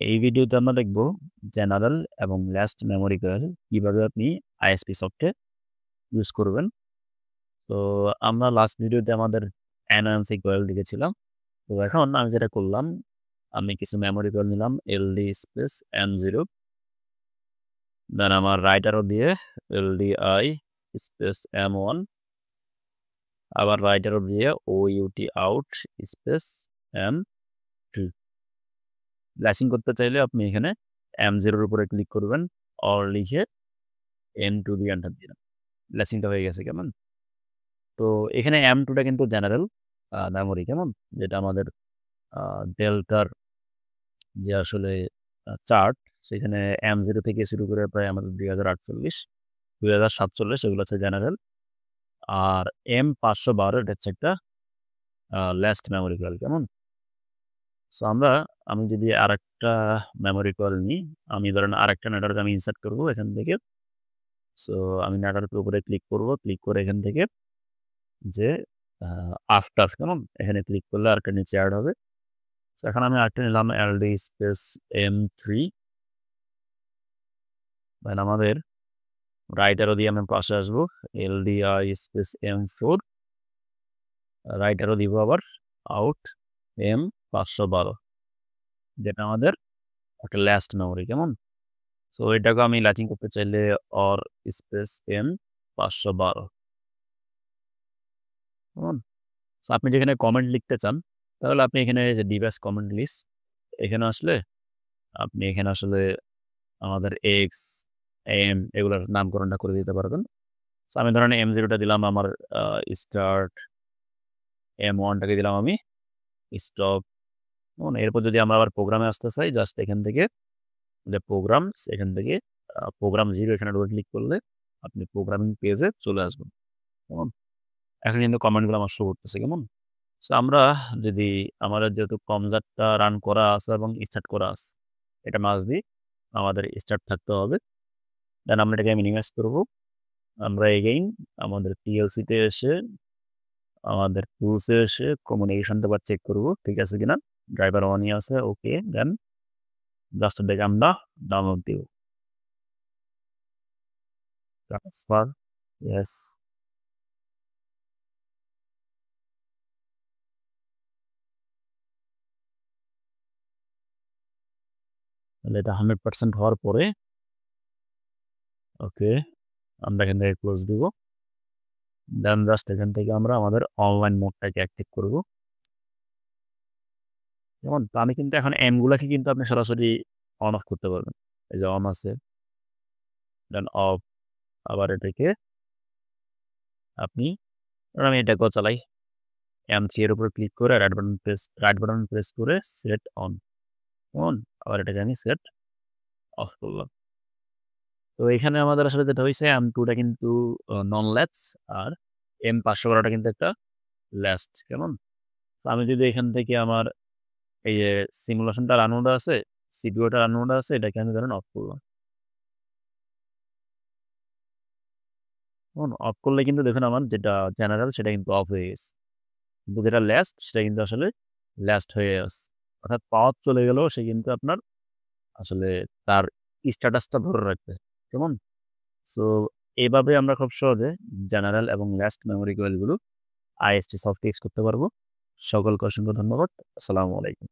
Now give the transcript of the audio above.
এই ভিডিওতে আমরা দেখব জেনারেল এবং লাস্ট মেমোরি কয়েল কিভাবে আপনি আইএসপি সফটওয়্যার ইউজ করবেন। তো আমরা লাস্ট ভিডিওতে আমাদের এনএনসি কয়েল দেখেছিলাম। তো এখন আমি যেটা করলাম, আমি কিছু মেমোরি কয়েল নিলাম এলডি স্পেস M0, দেন আমার রাইট অ্যারো দিয়ে LDI স্পেস M1, আবার রাইট অ্যারো দিয়ে OUT out space M2। Latching করতে চাইলে আপনি এখানে M0 এর উপরে ক্লিক করবেন, অর লিখে M2 দিয়ে এন্টার দিলাম। ল্যাচিংটা হয়ে গেছে কেমন? তো এখানে M2 টা কিন্তু জেনারেল মেমোরি কেমন? যেটা আমাদের ডেল্টার যে আসলে চার্ট, সেখানে M0 থেকে শুরু করে প্রায় আমাদের 2048, 2047 এগুলো হচ্ছে জেনারেল। আর M512 এটা হচ্ছে একটা লাস্ট মেমোরি কয়েল কেমন? সো আমি যদি আরেকটা মেমোরি কয়েল নিই, আমি ধরেন আরেকটা নেটওয়ার্ক আমি ইনসার্ট করব এখান থেকে। সো আমি নেটওয়ার্কের উপরে ক্লিক করব, ক্লিক করে এখান থেকে যে আফটার কেমন? এখানে ক্লিক করলে আরেকটা নিচে অ্যাড হবে। সো এখন আমি আরেকটা নিলাম LD স্পেস M3, দেন আমাদের রাইট অ্যারো দিয়ে আমি পাশে আসবো LDI space M4, right arrow দিব আবার আউট M512, যেটা আমাদের একটা লাস্ট মেমোরি কেমন? সো এটাকে আমি ল্যাচিং করতে চাইলে অর স্পেস M512 কেমন? সো আপনি যেখানে কমেন্ট লিখতে চান, তাহলে আপনি এখানে যে ডিভাইস কমেন্ট লিস্ট, এখানে আসলে আপনি এখানে আসলে আমাদের এক্স, এম এগুলোর নামকরণটা করে দিতে পারবেন। সো আমি ধরেন M0 টা দিলাম আমার স্টার্ট, M1 টাকে দিলাম আমি স্টপ। এরপর যদি আমরা আবার প্রোগ্রামে আসতে চাই, জাস্ট এখান থেকে যে প্রোগ্রামস, এখান থেকে প্রোগ্রাম 0 এখানে ডবল ক্লিক করলে আপনি প্রোগ্রামিং পেজে চলে আসবেন। কেমন? এখন কিন্তু কমেন্টগুলো আমার শো করতেছে কেমন? সো আমরা যদি আমাদের যেহেতু কমজারটা রান করা আছে এবং স্টার্ট করা আছে, এটা মাস্ট বি আমাদের স্টার্ট থাকতে হবে। দেন আমরা এটাকে মিনিমাইজ করব। আমরা এগেইন আমাদের PLC-তে এসে আমাদের টুলসে এসে কমিউনিকেশনটা আবার চেক করব ঠিক আছে কিনা। ড্রাইভার অনই আছে, ওকে। দেন জাস্ট এটাকে আমরা ডাউনলোড দিব। Transfer, yes. তাহলে এটা 100% হওয়ার পরে ওকে, আমরা এখান থেকে ক্লোজ দিব। দেন জাস্ট এখান থেকে আমরা আমাদের অনলাইন মোডটাকে অ্যাক্টিভ করব। যেমন তো আমি কিন্তু এখন গুলাকে কিন্তু আপনি সরাসরি অন অফ করতে পারবেন। এই যে অন আছে, দেন অফ, আবার এটাকে আপনি, ধরুন আমি এটাকেও চালাই, M3 এর উপর ক্লিক করে রাইট বাটন প্রেস করে সেট অন, আবার এটাকে আমি সেট অফ করলাম। তো এখানে আমাদের আসলে যেটা হইছে M2 টা কিন্তু নন ল্যাচ, আর M512 টা কিন্তু একটা ল্যাচড কেমন? তো আমি যদি এখান থেকে আমার এই যে সিমুলেশনটা রান মোডে আছে, CPU টা রান মোডে আছে, এটাকে আমি ধরেন অফ করলাম। অফ করলে কিন্তু দেখুন আমার যেটা জেনারেল সেটা কিন্তু অফ হয়ে গেছে। কিন্তু যেটা লাস্ট সেটা কিন্তু আসলে লাস্ট হয়ে আছে। অর্থাৎ পাওয়ার চলে গেলেও সে কিন্তু আপনার আসলে তার স্ট্যাটাসটা ধরে রাখবে। কেমন? সো এভাবে আমরা খুব সহজে জেনারেল এবং লাস্ট মেমোরি কয়েলগুলো IST সফট ইউজ করতে পারবো। সকলকে অসংখ্য ধন্যবাদ। আসসালামু আলাইকুম।